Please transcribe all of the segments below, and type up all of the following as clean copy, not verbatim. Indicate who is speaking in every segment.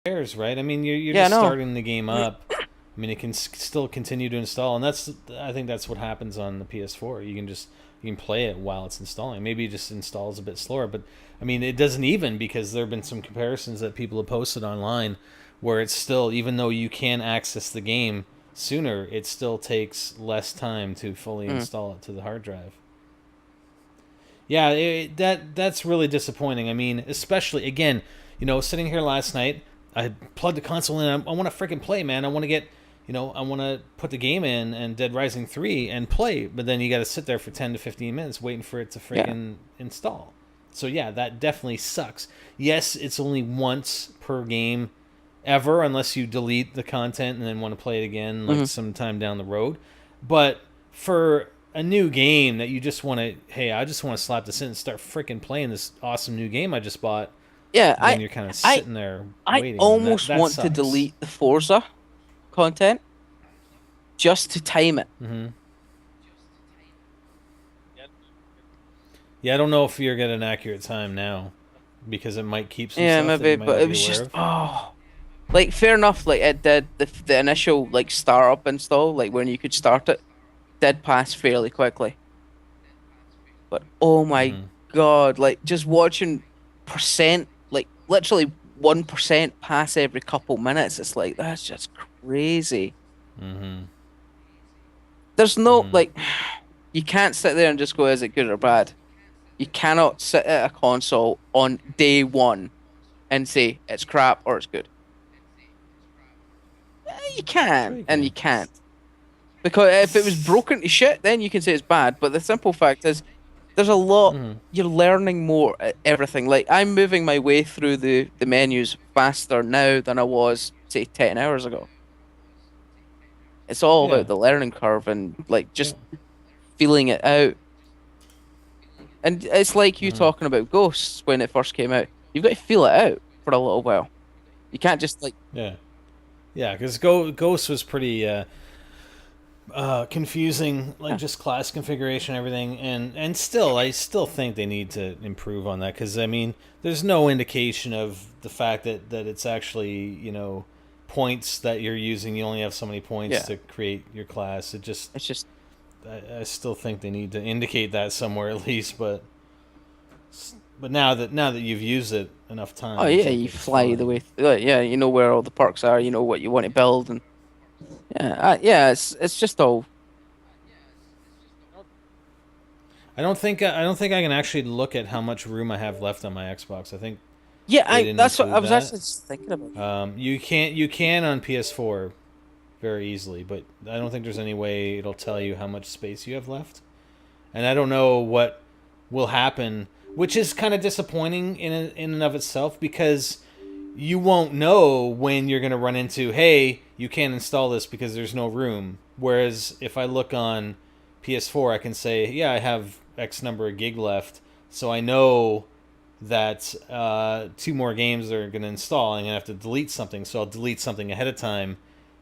Speaker 1: cares, right? I mean, you're
Speaker 2: Yeah,
Speaker 1: just
Speaker 2: no.
Speaker 1: starting the game up. I mean, it can still continue to install, and I think that's what happens on the PS4. You can play it while it's installing. Maybe it just installs a bit slower, but I mean, it doesn't even, because there have been some comparisons that people have posted online where it's still, even though you can access the game sooner, it still takes less time to fully
Speaker 2: Mm.
Speaker 1: install it to the hard drive. Yeah, that's really disappointing. I mean, especially again, sitting here last night, I plugged the console in. I want to freaking play, man. I want to get, I want to put the game in and Dead Rising 3 and play. But then you got to sit there for 10 to 15 minutes waiting for it to
Speaker 2: Yeah.
Speaker 1: freaking install. So yeah, that definitely sucks. Yes, it's only once per game ever, unless you delete the content and then want to play it again like
Speaker 2: Hmm.
Speaker 1: sometime down the road. But for a new game that you just want to, hey, I just want to slap this in and start freaking playing this awesome new game I just bought,
Speaker 2: Yeah,
Speaker 1: then you're kind of
Speaker 2: I,
Speaker 1: sitting there
Speaker 2: I
Speaker 1: waiting, and that
Speaker 2: almost
Speaker 1: that
Speaker 2: want to
Speaker 1: sucks.
Speaker 2: delete the Forza content just to time it.
Speaker 1: Hmm. Yeah, I don't know if you're getting an accurate time now because it might keep some
Speaker 2: Yeah,
Speaker 1: stuff that
Speaker 2: maybe,
Speaker 1: you might
Speaker 2: but
Speaker 1: not
Speaker 2: it
Speaker 1: be
Speaker 2: was
Speaker 1: aware
Speaker 2: just
Speaker 1: of.
Speaker 2: like fair enough. Like it did the initial like startup install, like when you could start it, did pass fairly quickly. But oh my
Speaker 1: Hmm.
Speaker 2: God, like just watching percent, like literally 1% pass every couple minutes. It's like that's just crazy.
Speaker 1: Hmm.
Speaker 2: There's no
Speaker 1: Hmm.
Speaker 2: like you can't sit there and just go, is it good or bad? You cannot sit at a console on day one and say it's crap or it's good. You
Speaker 1: Sure
Speaker 2: can
Speaker 1: you
Speaker 2: and you
Speaker 1: can.
Speaker 2: can't. Because if it was broken to shit, then you can say it's bad. But the simple fact is, there's a lot.
Speaker 1: Hmm.
Speaker 2: You're learning more at everything. Like I'm moving my way through the menus faster now than I was, say, 10 hours ago. It's all
Speaker 1: Yeah.
Speaker 2: about the learning curve and like
Speaker 1: Yeah.
Speaker 2: just feeling it out. And it's like you
Speaker 1: Hmm.
Speaker 2: talking about Ghosts when it first came out. You've got to feel it out for a little while. You can't just like,
Speaker 1: Yeah. Yeah, because Ghost was pretty confusing, like
Speaker 2: yeah,
Speaker 1: just class configuration, and everything, and still, I still think they need to improve on that because I mean, there's no indication of the fact that it's actually points that you're using. You only have so many points
Speaker 2: yeah.
Speaker 1: to create your class. It just,
Speaker 2: It's just,
Speaker 1: I still think they need to indicate that somewhere at least, but now that you've used it enough
Speaker 2: oh
Speaker 1: times,
Speaker 2: yeah,
Speaker 1: like
Speaker 2: you
Speaker 1: it's
Speaker 2: fly the
Speaker 1: fine.
Speaker 2: way. Yeah, you know where all the perks are. You know what you want to build, and yeah, yeah. It's just all.
Speaker 1: I don't think I can actually look at how much room I have left on my Xbox. I think
Speaker 2: Yeah,
Speaker 1: they
Speaker 2: I
Speaker 1: didn't
Speaker 2: that's what I
Speaker 1: include
Speaker 2: was
Speaker 1: that.
Speaker 2: actually just thinking about.
Speaker 1: You can on PS4 very easily, but I don't think there's any way it'll tell you how much space you have left. And I don't know what will happen, which is kind of disappointing in and of itself because you won't know when you're going to run into, hey, you can't install this because there's no room. Whereas if I look on PS4, I can say, yeah, I have X number of gig left, so I know that two more games are going to install. I'm going to have to delete something, so I'll delete something ahead of time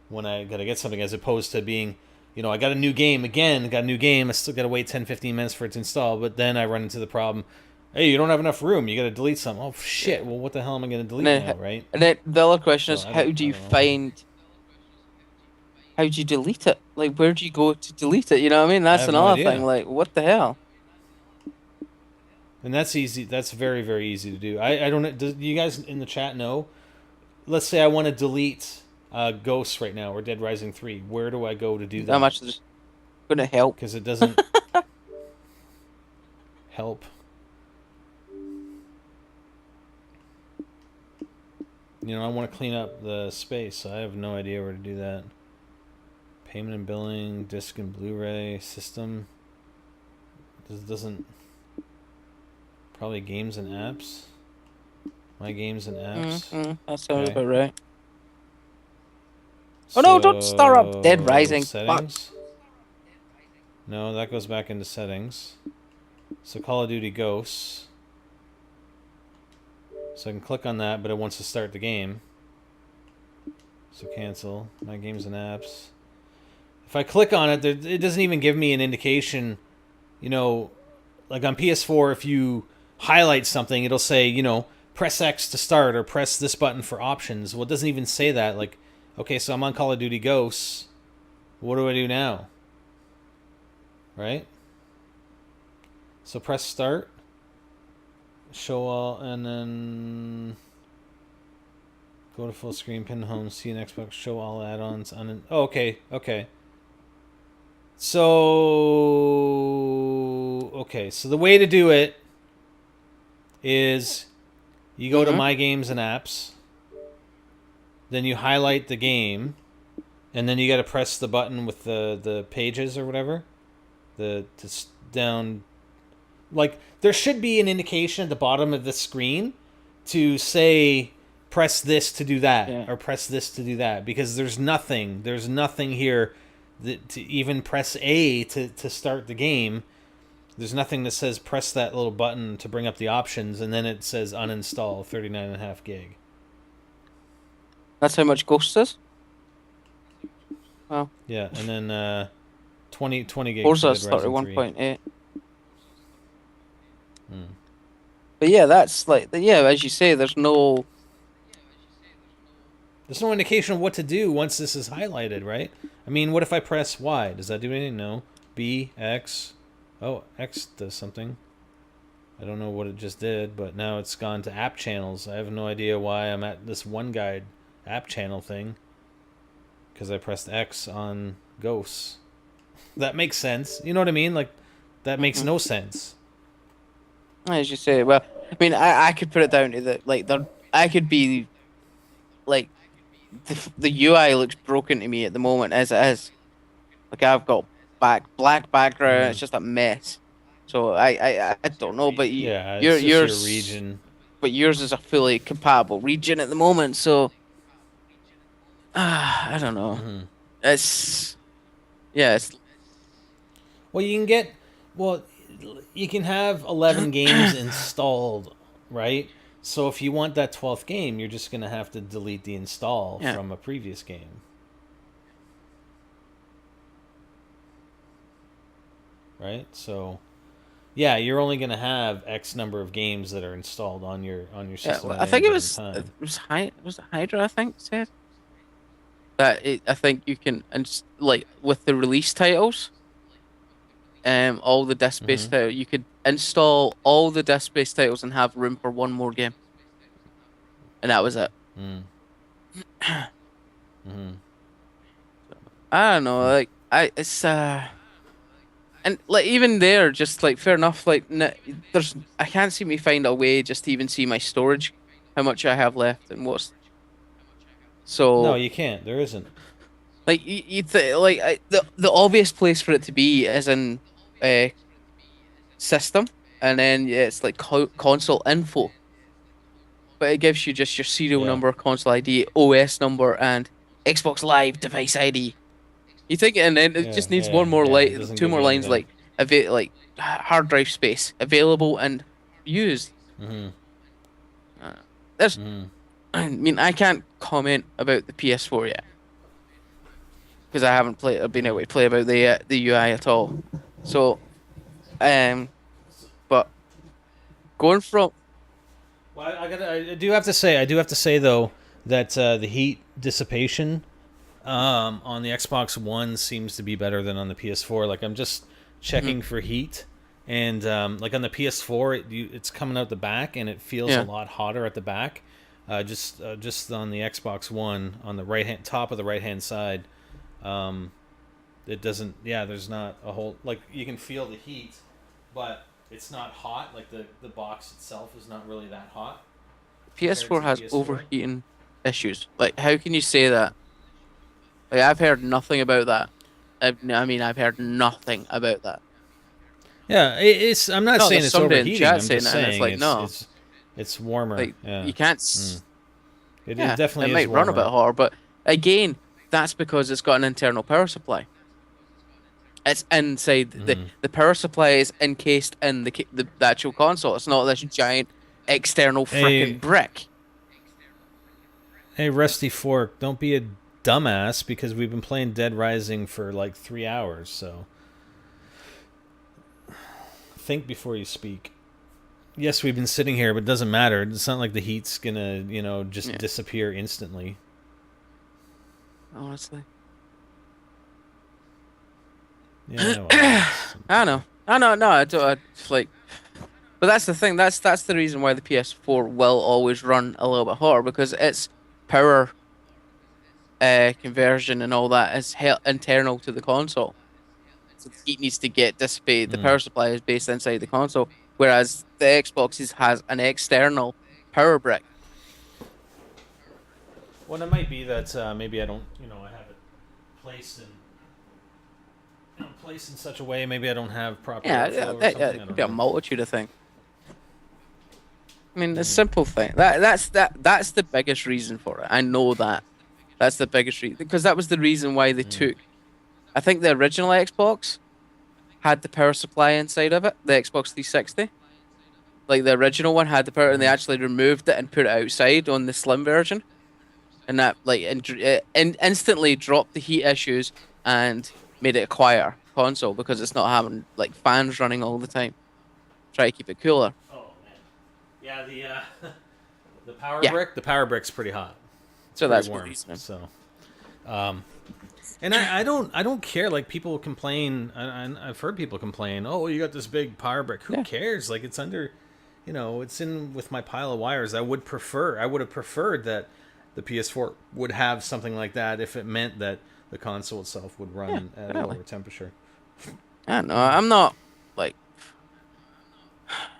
Speaker 1: when I got to get something, as opposed to being, I got a new game again, got a new game, I still got to wait 10, 15 minutes for it to install, but then I run into the problem, hey, you don't have enough room, you got to delete something. Oh, shit,
Speaker 2: Yeah,
Speaker 1: well, what the hell am I going to
Speaker 2: and
Speaker 1: delete
Speaker 2: then
Speaker 1: now, right?
Speaker 2: and then the other question
Speaker 1: So
Speaker 2: is, how do
Speaker 1: I
Speaker 2: you
Speaker 1: don't know.
Speaker 2: find? How do you delete it? Like, where do you go to delete it? You know what I mean?
Speaker 1: I
Speaker 2: That's
Speaker 1: have no
Speaker 2: another thing.
Speaker 1: idea.
Speaker 2: Like, what the hell?
Speaker 1: And that's easy. That's very, very easy to do. I don't know. Do you guys in the chat know? Let's say I want to delete Ghosts right now or Dead Rising 3. Where do I go to do
Speaker 2: I'm
Speaker 1: that?
Speaker 2: actually just gonna help.
Speaker 1: Because it doesn't help. I want to clean up the space, so I have no idea where to do that. Payment and billing, disc and Blu-ray system. This doesn't. Probably games and apps. My games and apps.
Speaker 2: That sounds
Speaker 1: Okay.
Speaker 2: about right. Oh no! Don't start up Dead
Speaker 1: So
Speaker 2: Rising. Fuck.
Speaker 1: settings. No, that goes back into settings. So Call of Duty Ghosts. So I can click on that, but it wants to start the game. So cancel. My games and apps. If I click on it, it doesn't even give me an indication. You know, like on PS4, if you highlight something, it'll say, press X to start or press this button for options. Well, it doesn't even say that. Like, okay, so I'm on Call of Duty Ghosts. What do I do now? Right? So press start, show all, and then go to full screen, pin home, see an Xbox, show all add-ons. Oh, okay. So the way to do it is you go to My Games and Apps, then you highlight the game, and then you got to press the button with the pages or whatever, down. Like, there should be an indication at the bottom of the screen to say press this to do that, or press this to do that, because there's nothing here to even press A to start the game. There's nothing that says press that little button to bring up the options, and then it says uninstall 39.5 gig.
Speaker 2: That's how much Ghost is? Wow.
Speaker 1: Yeah, and then 20 gigs.
Speaker 2: Forza's 31.8. But yeah, that's like, as you say, there's no
Speaker 1: indication of what to do once this is highlighted, right? I mean, what if I press Y? Does that do anything? No. B, X. Oh, X does something. I don't know what it just did, but now it's gone to app channels. I have no idea why I'm at this One Guide app channel thing. Because I pressed X on Ghosts. That makes sense. You know what I mean? Like, that makes no sense.
Speaker 2: As you say, well, I mean, I could put it down to that, like, I could be, like, the UI looks broken to me at the moment as it is. Like, I've got black background, it's just a mess. So I don't know, but yours,
Speaker 1: your region.
Speaker 2: But yours is a fully compatible region at the moment, so I don't know. It's
Speaker 1: well, you can have 11 games installed, right? So if you want that 12th game, you're just going to have to delete the install from a previous game. Right? So yeah, you're only going to have X number of games that are installed on your system.
Speaker 2: I think it was Hydra, I think, said that I think you can, and like with the release titles, all the disc-based titles, you could install all the disc-based titles and have room for one more game, and that was it. I don't know, like it's and like even there, just like fair enough, like I can't seem to find a way just to even see my storage, how much I have left, and what's so.
Speaker 1: No, you can't. There isn't.
Speaker 2: Like the obvious place for it to be is in system, and then it's like console info. But it gives you just your serial number, console ID, OS number, and Xbox Live device ID. You think, and then it just needs one more two more lines, like hard drive space available and used. I mean, I can't comment about the PS4 yet because I haven't been able to play about the UI at all. So, but going from.
Speaker 1: Well, I do have to say though that the heat dissipation on the Xbox One seems to be better than on the PS4. Like, I'm just checking for heat, and like on the PS4, it's coming out the back, and it feels a lot hotter at the back. Just on the Xbox One, on the top of the right hand side, it doesn't. Yeah, there's not a whole, like, you can feel the heat, but it's not hot. Like the box itself is not really that hot.
Speaker 2: PS4 has overheating issues. Like, how can you say that? Like, I've heard nothing about that. I've heard nothing about that.
Speaker 1: Yeah, I'm not saying it's overheating. I'm just saying it's warmer.
Speaker 2: Like, you can't.
Speaker 1: It definitely
Speaker 2: it might run a bit hotter, but again, that's because it's got an internal power supply. It's inside the power supply is encased in the actual console. It's not this giant external freaking brick.
Speaker 1: Hey, Rusty Fork, don't be a dumbass, because we've been playing Dead Rising for like 3 hours, so think before you speak. yes, we've been sitting here, but it doesn't matter. It's not like the heat's gonna, just
Speaker 2: Yeah,
Speaker 1: disappear instantly.
Speaker 2: honestly.
Speaker 1: Yeah, well,
Speaker 2: I don't know. I know. No, I don't. Like, but that's the thing. That's the reason why the PS4 will always run a little bit hotter because its power conversion and all that is internal to the console. So the heat needs to get dissipated. The
Speaker 1: mm.
Speaker 2: power supply is based inside the console, whereas the has an external power brick.
Speaker 1: Well, it might be that maybe I don't, I have it placed in, placed in such a way. Maybe I don't have proper
Speaker 2: Yeah, yeah,
Speaker 1: airflow or something.
Speaker 2: it
Speaker 1: I
Speaker 2: could
Speaker 1: don't
Speaker 2: be a
Speaker 1: know.
Speaker 2: multitude of things. I mean, a
Speaker 1: Mm.
Speaker 2: simple thing. That's the biggest reason for it. I know that. That's the biggest reason because that was the reason why they
Speaker 1: Mm.
Speaker 2: took. I think the original Xbox had the power supply inside of it, the Xbox 360. Like the original one had the power, and they
Speaker 1: Mm-hmm.
Speaker 2: actually removed it and put it outside on the slim version, and that like instantly dropped the heat issues and made it a quieter console because it's not having like fans running all the time. Try to keep it cooler.
Speaker 1: Oh man, yeah. The power
Speaker 2: Yeah,
Speaker 1: brick. The power brick's pretty hot. It's
Speaker 2: so
Speaker 1: pretty
Speaker 2: that's the
Speaker 1: warm.
Speaker 2: reason.
Speaker 1: So, um, and I don't care. Like people complain. I've heard people complain. Oh, you got this big power brick. Who
Speaker 2: Yeah,
Speaker 1: cares? Like it's under, it's in with my pile of wires. I would have preferred that the PS4 would have something like that if it meant that the console itself would
Speaker 2: yeah,
Speaker 1: run at a
Speaker 2: definitely.
Speaker 1: lower temperature.
Speaker 2: I don't know. I'm not like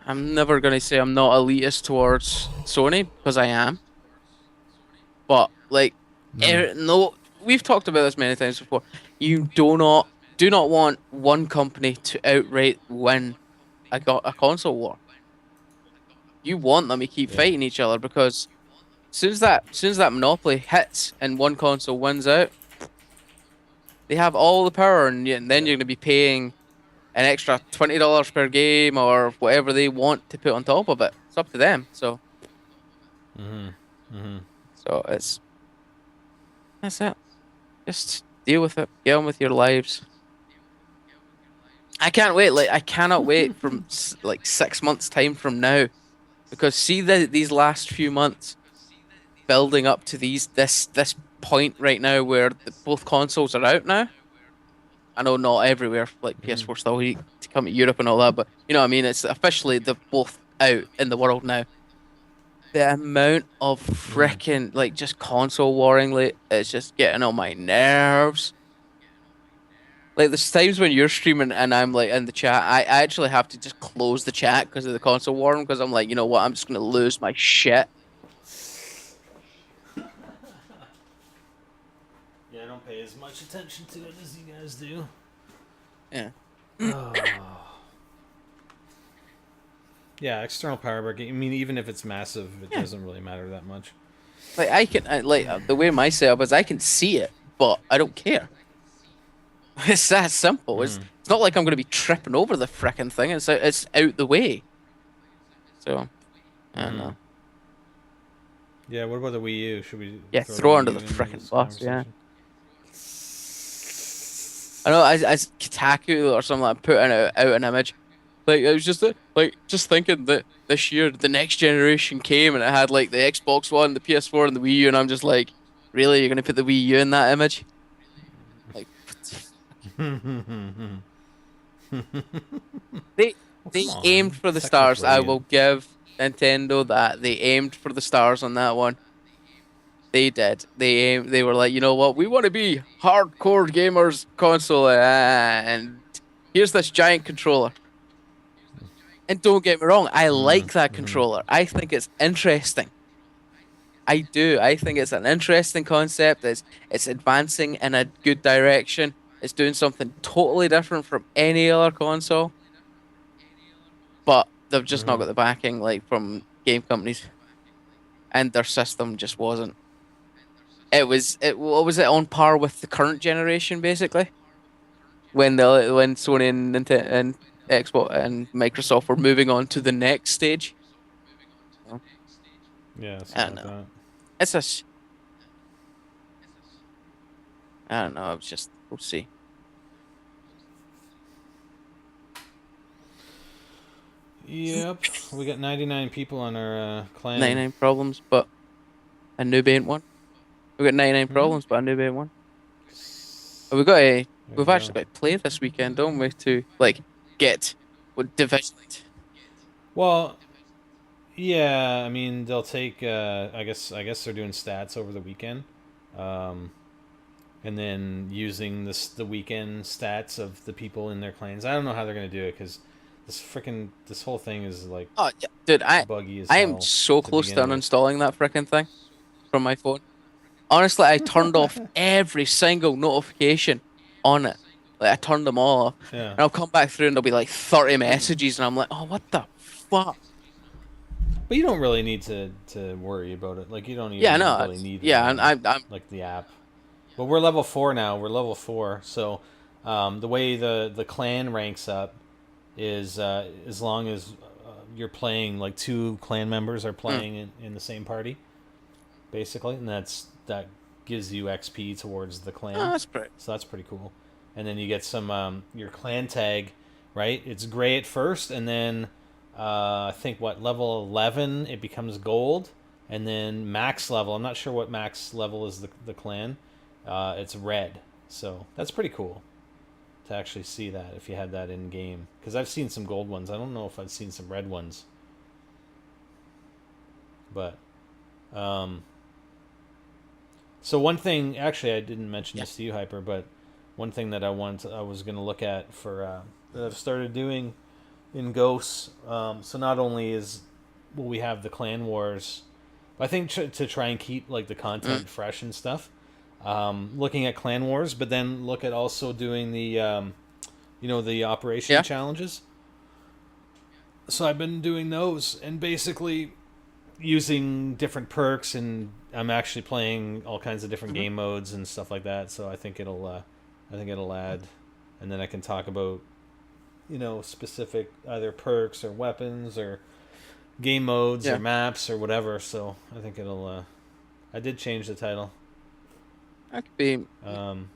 Speaker 2: I'm never gonna say I'm not elitist towards Sony because I am. But like,
Speaker 1: Mm.
Speaker 2: no, we've talked about this many times before. You do not want one company to outright win a console war. You want them to keep
Speaker 1: Yeah.
Speaker 2: fighting each other because soon as that monopoly hits and one console wins out, they have all the power, and then
Speaker 1: Yeah.
Speaker 2: you're going to be paying an extra $20 per game or whatever they want to put on top of it. It's up to them.
Speaker 1: Mm-hmm. Mm-hmm.
Speaker 2: So that's it. Just deal with it. Get on with your lives. I can't wait. Like I cannot wait from like 6 months time from now because see these last few months building up to this point right now where both consoles are out now. I know not everywhere, like
Speaker 1: Mm-hmm.
Speaker 2: PS4 still to come to Europe and all that, but you know what I mean. It's officially they're both out in the world now. The amount of
Speaker 1: Mm-hmm.
Speaker 2: freaking like just console warring, like it's just getting on my nerves. Like there's times when you're streaming and I'm like in the chat, I actually have to just close the chat because of the console war because I'm like, you know what, I'm just gonna lose my shit.
Speaker 1: Yeah, I don't pay as much attention to it as you guys do.
Speaker 2: Yeah.
Speaker 1: Oh. Yeah, external power brick. I mean, even if it's massive, it
Speaker 2: Yeah.
Speaker 1: doesn't really matter that much.
Speaker 2: Like the way my setup is, I can see it, but I don't care. It's that simple. It's
Speaker 1: Mm-hmm.
Speaker 2: it's not like I'm gonna be tripping over the frickin' thing. It's out the way. So I don't
Speaker 1: Mm-hmm.
Speaker 2: know.
Speaker 1: Yeah, what about the Wii U? Should we
Speaker 2: Yeah,
Speaker 1: throw the
Speaker 2: throw
Speaker 1: Wii
Speaker 2: under the
Speaker 1: U into
Speaker 2: frickin'
Speaker 1: this
Speaker 2: bus. Yeah.
Speaker 1: conversation?
Speaker 2: I know. As Kotaku or something like put out an image. Like it was just like just thinking that this year the next generation came and it had like the Xbox One, the PS4, and the Wii U, and I'm just like, really, you're gonna put the Wii U in that image? Like, what the They
Speaker 1: Well, come
Speaker 2: they aimed
Speaker 1: on.
Speaker 2: for the stars. I
Speaker 1: Technically,
Speaker 2: will give Nintendo that. They aimed for the stars on that one. They did. They were like, you know what? We want to be hardcore gamers console, and here's this giant controller. And don't get me wrong, I like that
Speaker 1: mm-hmm.
Speaker 2: controller. I think it's interesting. I do. I think it's an interesting concept. It's advancing in a good direction. It's doing something totally different from any other console. But they've just not
Speaker 1: Mm-hmm.
Speaker 2: got the backing like from game companies, and their system just wasn't. It what was it on par with the current generation basically when Sony and Nintendo and Xbox and Microsoft were moving on to the next stage. So,
Speaker 1: Yeah,
Speaker 2: I
Speaker 1: something
Speaker 2: don't
Speaker 1: like
Speaker 2: know.
Speaker 1: that.
Speaker 2: It's a I don't know. It's just we'll see.
Speaker 1: Yep, we got 99 people on our clan.
Speaker 2: 99 problems, but a noob ain't one. We got 99
Speaker 1: Hmm.
Speaker 2: problems, but a noob ain't one. And we got a
Speaker 1: There
Speaker 2: we've
Speaker 1: you
Speaker 2: actually
Speaker 1: go.
Speaker 2: got to play this weekend, don't we? To like get what division.
Speaker 1: Well, yeah, I mean they'll take. I guess they're doing stats over the weekend, um, and then using the weekend stats of the people in their clans. I don't know how they're gonna do it because this whole thing is like
Speaker 2: Oh yeah, dude,
Speaker 1: buggy as
Speaker 2: I am
Speaker 1: hell
Speaker 2: so
Speaker 1: to
Speaker 2: close to
Speaker 1: begin with.
Speaker 2: uninstalling that freaking thing from my phone. Honestly, I turned off every single notification on it. Like I turned them all off.
Speaker 1: Yeah,
Speaker 2: And I'll come back through and there'll be like 30 messages and I'm like, oh what the fuck?
Speaker 1: but you don't really need to worry about it. Like you don't
Speaker 2: Yeah,
Speaker 1: even
Speaker 2: no,
Speaker 1: really need it
Speaker 2: yeah, and
Speaker 1: on
Speaker 2: I'm
Speaker 1: like the app. But we're level 4 now. We're level 4, so the way the clan ranks up is as long as you're playing, like two clan members are
Speaker 2: mm,
Speaker 1: playing in the same party, basically, and that gives you XP towards the
Speaker 2: oh,
Speaker 1: clan,
Speaker 2: that's great.
Speaker 1: so that's pretty cool. And then you get some your clan tag, right? It's gray at first, and then I think what level 11 it becomes gold, and then max level. I'm not sure what max level is the clan. It's red, so that's pretty cool to actually see that if you had that in game. Because I've seen some gold ones. I don't know if I've seen some red ones, but um, so one thing actually I didn't mention
Speaker 2: Yeah.
Speaker 1: this to you, Hyper, but one thing that I was gonna look at for that I've started doing in Ghosts. So not only is will we have the clan wars, I think to try and keep like the
Speaker 2: Mm,
Speaker 1: content fresh and stuff. Looking at clan wars, but then look at also doing the the operation
Speaker 2: yeah.
Speaker 1: challenges. So I've been doing those and basically using different perks, and I'm actually playing all kinds of different
Speaker 2: Hmm.
Speaker 1: game modes and stuff like that. So I think it'll add, and then I can talk about specific either perks or weapons or game modes or
Speaker 2: Yeah.
Speaker 1: maps or whatever. So I think it'll. I did change the title.
Speaker 2: That could be
Speaker 1: Um,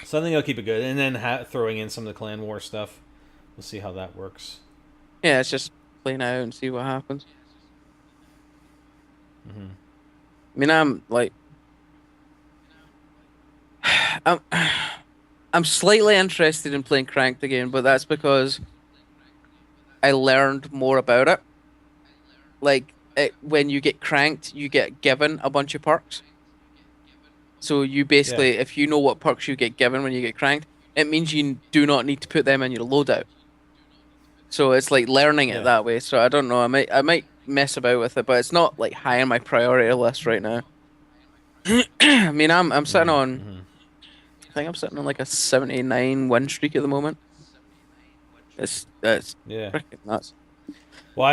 Speaker 1: so I think I'll keep it good, and then throwing in some of the clan war stuff. We'll see how that works.
Speaker 2: yeah, it's just play now and see what happens.
Speaker 1: Hmm.
Speaker 2: I mean I'm like I'm I'm slightly interested in playing Cranked again, but that's because I learned more about it. When you get cranked, you get given a bunch of perks. So you
Speaker 1: Yeah,
Speaker 2: basically, if you know what perks you get given when you get cranked, it means you do not need to put them in your loadout. So it's like learning it
Speaker 1: yeah.
Speaker 2: that way. So I don't know. I might mess about with it, but it's not like high on my priority list right now. I mean, I'm sitting on.
Speaker 1: Mm-hmm.
Speaker 2: I think I'm sitting on like a 79 win streak at the moment. It's
Speaker 1: Yeah.
Speaker 2: freaking nuts.
Speaker 1: Well,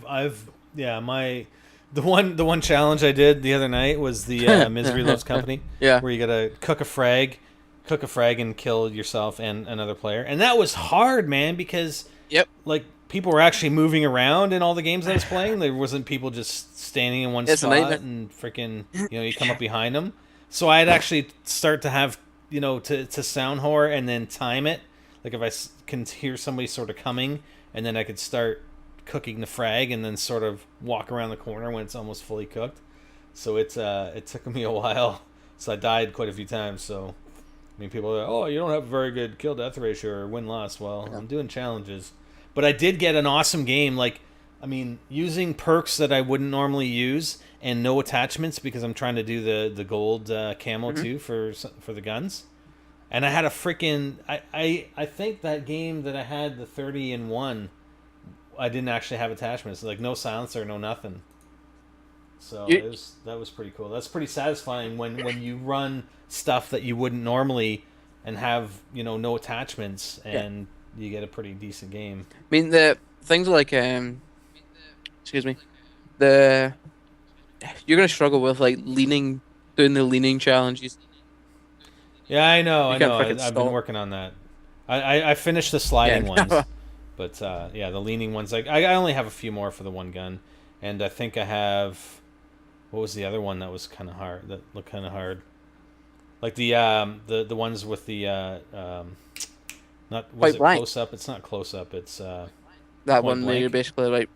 Speaker 1: I've yeah, my the one challenge I did the other night was the Misery Loves Company,
Speaker 2: Yeah.
Speaker 1: where you gotta cook a frag and kill yourself and another player, and that was hard, man, because
Speaker 2: Yep.
Speaker 1: like people were actually moving around in all the games I was playing. There wasn't people just standing in one
Speaker 2: It's a
Speaker 1: spot
Speaker 2: nightmare.
Speaker 1: and freaking you come up behind them. So I'd actually start to have to sound whore and then time it. Like if can hear somebody sort of coming, and then I could start cooking the frag and then sort of walk around the corner when it's almost fully cooked. So it took me a while. So I died quite a few times. So I mean, people are like, oh, you don't have a very good kill death ratio or win loss. Well,
Speaker 2: Yeah.
Speaker 1: I'm doing challenges, but I did get an awesome game. Like, I mean, using perks that I wouldn't normally use and no attachments because I'm trying to do the gold camo
Speaker 2: Hmm.
Speaker 1: too for the guns. And I had a freaking I think that game that I had the 30 in one, I didn't actually have attachments, like no silencer, no nothing. So
Speaker 2: You,
Speaker 1: that was pretty cool. That's pretty satisfying when you run stuff that you wouldn't normally and have no attachments,
Speaker 2: yeah.
Speaker 1: and you get a pretty decent game.
Speaker 2: I mean the things like excuse me, the you're gonna struggle with like doing the leaning challenges.
Speaker 1: Yeah, I know,
Speaker 2: You
Speaker 1: I
Speaker 2: can't
Speaker 1: know.
Speaker 2: freaking
Speaker 1: I've been
Speaker 2: stop.
Speaker 1: working on that. I finished the
Speaker 2: Yeah.
Speaker 1: sliding ones, but yeah, the leaning ones. Like I only have a few more for the one gun, and I think I have. What was the other one that was kind of hard? That looked kind of hard. Like the ones with the not was
Speaker 2: Quite
Speaker 1: it
Speaker 2: blank.
Speaker 1: close up? It's not close up. It's
Speaker 2: that
Speaker 1: Point
Speaker 2: one where you're
Speaker 1: blank.
Speaker 2: basically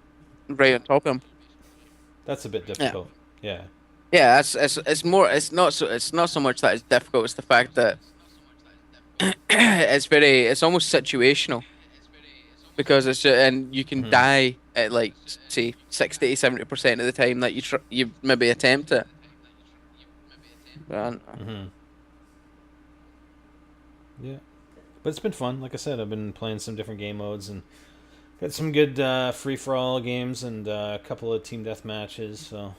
Speaker 2: right on top of him.
Speaker 1: That's a bit
Speaker 2: Yeah.
Speaker 1: difficult. Yeah.
Speaker 2: Yeah, it's more it's not so much that it's difficult, it's the fact that it's almost situational because it's just, and you can
Speaker 1: Hmm.
Speaker 2: die at like say 60 to 70% of the time that you maybe attempt it. But I don't know.
Speaker 1: Hmm. Yeah. But it's been fun. Like I said, I've been playing some different game modes and got some good free for all games and a couple of team death matches. So,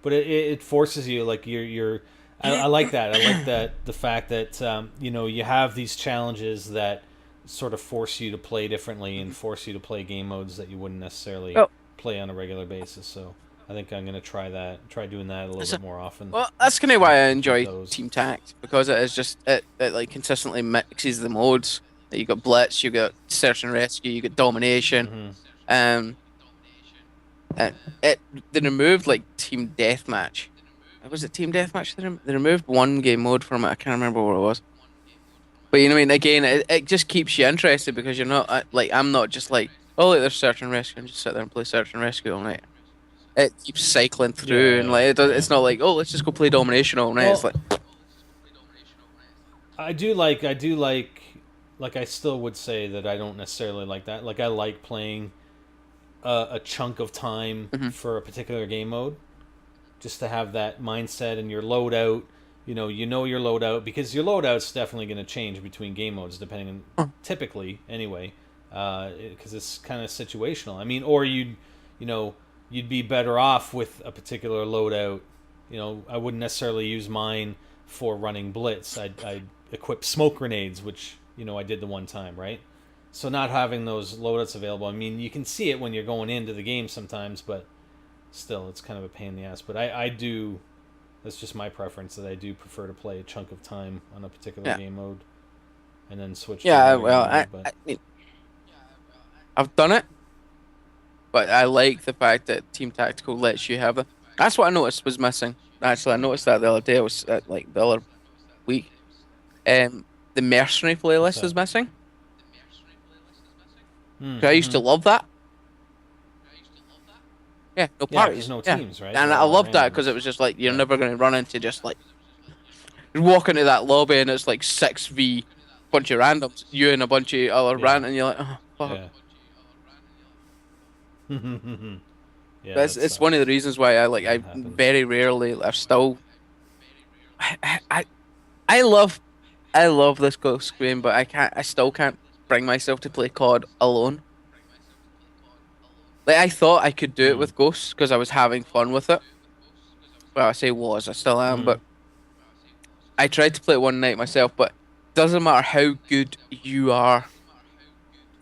Speaker 1: but it forces you like you're. I like that. I like that the fact that you have these challenges that sort of force you to play differently and force you to play game modes that you wouldn't necessarily
Speaker 2: Well,
Speaker 1: play on a regular basis. So I think I'm gonna try that. Try doing that a little
Speaker 2: so,
Speaker 1: bit more often
Speaker 2: well, that's kind of
Speaker 1: with
Speaker 2: why I
Speaker 1: with
Speaker 2: enjoy
Speaker 1: those.
Speaker 2: Team Tact because it is just it like consistently mixes the modes. You got Blitz, you got Search and Rescue, you got Domination.
Speaker 1: Hmm.
Speaker 2: Um, and it they removed like Team Deathmatch. Was it Team Deathmatch? They removed one game mode from it. I can't remember what it was. But you know what I mean? Again, it just keeps you interested because you're not like I'm not just like oh look, there's Search and Rescue and just sit there and play Search and Rescue all night. It keeps cycling through and
Speaker 1: Yeah,
Speaker 2: like
Speaker 1: yeah.
Speaker 2: it's not like oh let's just go play Domination all night. It's
Speaker 1: Well,
Speaker 2: like
Speaker 1: I do like I still would say that I don't necessarily like that. Like I like playing a chunk of time
Speaker 2: mhm.
Speaker 1: for a particular game mode, just to have that mindset and your loadout. You know your loadout because your loadout's definitely going to change between game modes depending on
Speaker 2: Oh,
Speaker 1: typically anyway, because it's kind of situational. I mean, or you know, you'd be better off with a particular loadout. I wouldn't necessarily use mine for running blitz. I'd equip smoke grenades, which I did the one time, right? So not having those loadouts available. I mean, you can see it when you're going into the game sometimes, but still, it's kind of a pain in the ass. But I do. That's just my preference that I do prefer to play a chunk of time on a particular
Speaker 2: yeah,
Speaker 1: game mode and then switch to
Speaker 2: yeah.
Speaker 1: another
Speaker 2: Well,
Speaker 1: game mode. But
Speaker 2: I mean I've done it, but I like the fact that Team Tactical lets you have it. That's what I noticed was missing. Actually, I noticed that the other day. I was like the other week. The Mercenary
Speaker 1: what's
Speaker 2: playlist
Speaker 1: that?
Speaker 2: is missing. 'Cause I used to
Speaker 1: Mm-hmm.
Speaker 2: love that. Yeah, no
Speaker 1: Yeah, because
Speaker 2: parties.
Speaker 1: no
Speaker 2: Yeah.
Speaker 1: teams, right?
Speaker 2: And
Speaker 1: They're
Speaker 2: I
Speaker 1: all at
Speaker 2: loved that because it
Speaker 1: randoms.
Speaker 2: was just like you're
Speaker 1: Yeah.
Speaker 2: never going to run into just like you walk into that lobby and it's like 6v bunch of randoms, you and a bunch of other
Speaker 1: Yeah.
Speaker 2: random, and you're like, oh fuck.
Speaker 1: Yeah. Yeah,
Speaker 2: But
Speaker 1: that
Speaker 2: it's one of the
Speaker 1: sucks
Speaker 2: reasons why
Speaker 1: when
Speaker 2: I
Speaker 1: that happens.
Speaker 2: very rarely I've still I I, I I love I love this Ghost game, but I still can't bring myself to play COD alone. Like I thought I could do it
Speaker 1: Mm.
Speaker 2: with Ghosts because I was having fun with it. Well, I say was, I still am,
Speaker 1: Mm-hmm.
Speaker 2: but I tried to play it one night myself, but doesn't matter how good you are,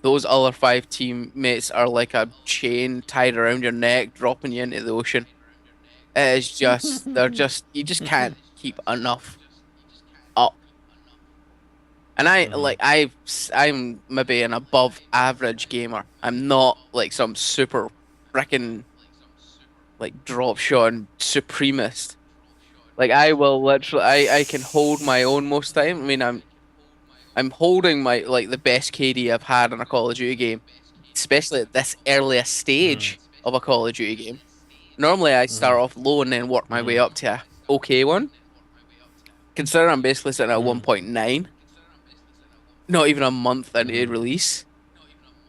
Speaker 2: those other five teammates are like a chain tied around your neck, dropping you into the ocean. It is just, they're just, you just can't keep enough up. And
Speaker 1: Mm-hmm.
Speaker 2: I'm maybe an above average gamer. I'm not like some super freaking like drop shot supremist. Like I will literally, I can hold my own most time. I mean, I'm holding my like the best KD I've had in a Call of Duty game, especially at this earliest
Speaker 1: Mm-hmm.
Speaker 2: stage of a Call of Duty game. Normally, I
Speaker 1: Mm-hmm.
Speaker 2: start off low and then work my
Speaker 1: Mm-hmm.
Speaker 2: way up to a okay one. Considering I'm basically sitting at
Speaker 1: Mm-hmm.
Speaker 2: 1.9, not even a month into
Speaker 1: Mm-hmm.
Speaker 2: release,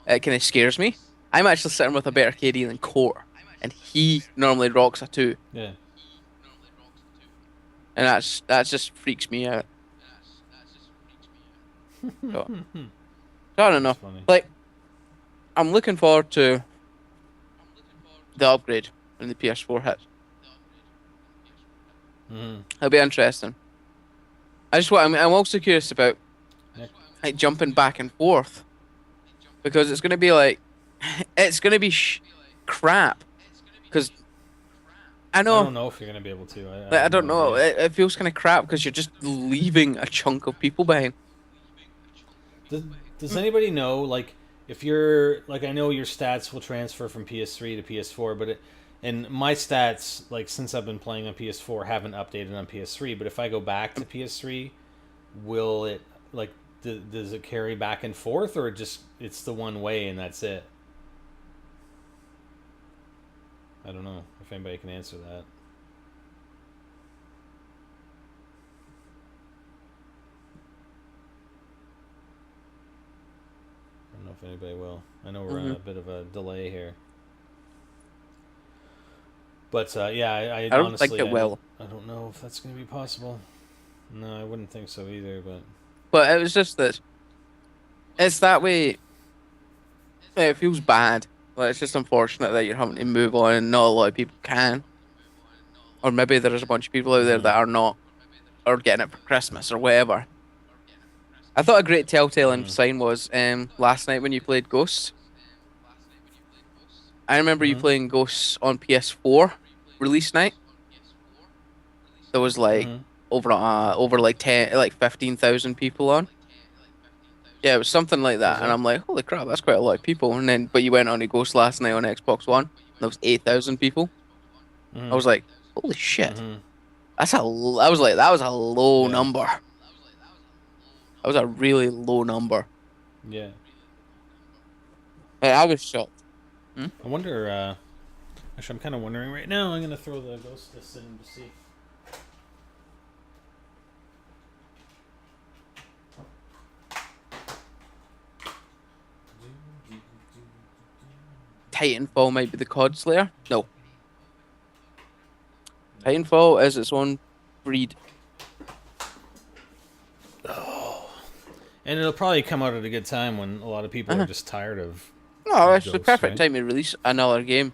Speaker 2: it kind of scares me. I'm actually sitting with a better KD than Core, and he normally rocks a 2,
Speaker 1: Yeah.
Speaker 2: and that just freaks me out. So, so I don't
Speaker 1: That's
Speaker 2: know.
Speaker 1: funny.
Speaker 2: Like I'm looking forward to the upgrade when the PS4 hits.
Speaker 1: Mm-hmm.
Speaker 2: It'll be interesting. I mean, I'm also curious about
Speaker 1: Yeah.
Speaker 2: like jumping back and forth because it's going to be like it's going to be crap because I
Speaker 1: I
Speaker 2: know
Speaker 1: don't know if you're gonna be able to. I
Speaker 2: like, I
Speaker 1: have
Speaker 2: don't
Speaker 1: no
Speaker 2: know
Speaker 1: idea.
Speaker 2: it feels kind of crap because you're just leaving a chunk of people behind.
Speaker 1: Does, does anybody know, like, if you're, like, I know your stats will transfer from PS3 to PS4, but and my stats, like, since I've been playing on PS4, haven't updated on PS3, but if I go back to PS3, will it, like, does it carry back and forth, or it's the one way and that's it? I don't know if anybody can answer that. I don't know if anybody will. I know we're on a bit of a delay here. But yeah, I
Speaker 2: I don't
Speaker 1: honestly,
Speaker 2: think it will.
Speaker 1: I don't know if that's going to be possible. No, I wouldn't think so either.
Speaker 2: But it was just that it's that way. It feels bad. Like, it's just unfortunate that you're having to move on, and not a lot of people can. Or maybe there's a bunch of people out there that are not, or getting it for Christmas or whatever. I thought a great telltale sign was last night when you played Ghosts. I remember you playing Ghosts on PS4 release night. There was like over like 15,000 people on. Yeah, it was something like that, and I'm like, holy crap, that's quite a lot of people. And then, but you went on to Ghost last night on Xbox One. And there was 8,000 people. I was like, holy shit, that's I was like, that was a low number. That was a really low number.
Speaker 1: Yeah.
Speaker 2: I was shocked.
Speaker 1: I wonder. Actually, I'm kind of wondering right now. I'm gonna throw the Ghost disc in to see.
Speaker 2: Titanfall might be the COD Slayer. No. Titanfall is its own breed.
Speaker 1: Oh. And it'll probably come out at a good time when a lot of people are just tired of.
Speaker 2: No, it's the
Speaker 1: Ghosts,
Speaker 2: perfect
Speaker 1: right?
Speaker 2: time to release another game.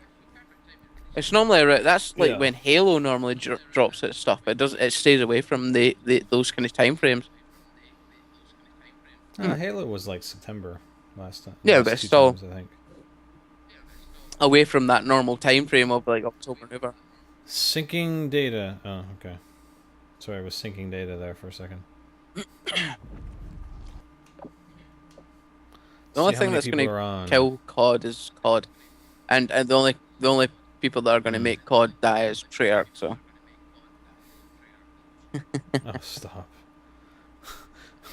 Speaker 2: It's normally that's like when Halo normally drops its stuff. It stays away from those kind of time frames.
Speaker 1: Halo was like September last time.
Speaker 2: Yeah,
Speaker 1: last
Speaker 2: but it's
Speaker 1: two
Speaker 2: still
Speaker 1: times, I think.
Speaker 2: away from that normal time frame of like October, November.
Speaker 1: Syncing data. Oh, okay. Sorry, I was syncing data there for a second.
Speaker 2: The only thing that's going to kill COD is COD, and the only people that are going to make COD die is Treyarch. So.
Speaker 1: Oh, stop.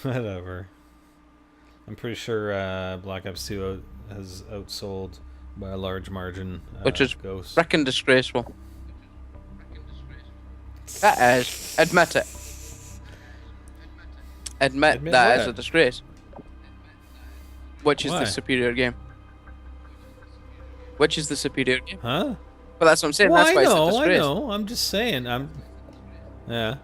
Speaker 1: Whatever. I'm pretty sure Black Ops 2 has outsold by a large margin.
Speaker 2: Which is
Speaker 1: Ghost.
Speaker 2: frickin' disgraceful. That is. Admit it. Admit that is a disgrace. Which is the superior game? Which is the superior game?
Speaker 1: Huh?
Speaker 2: Well, that's what I'm saying.
Speaker 1: Well,
Speaker 2: that's why it's a
Speaker 1: I
Speaker 2: disgrace.
Speaker 1: know. I'm just saying. Yeah.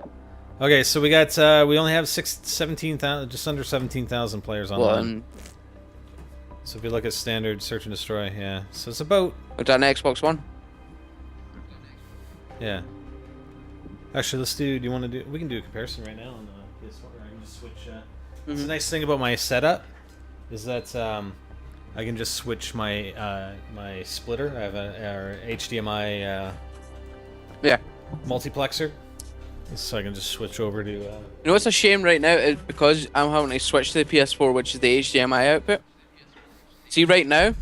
Speaker 1: Okay, so we got we only have 17,000, just under 17,000 players online. So if you look at standard search and destroy, yeah. So it's about.
Speaker 2: It's on Xbox One.
Speaker 1: Yeah. Actually, let's do. Do you want to do? We can do a comparison right now on PS4. I can just switch. It's a nice thing about my setup is that I can just switch my my splitter. I have a HDMI multiplexer, so I can just switch over to.
Speaker 2: You know what's a shame right now is because I'm having to switch to the PS4, which is the HDMI output. See, right now,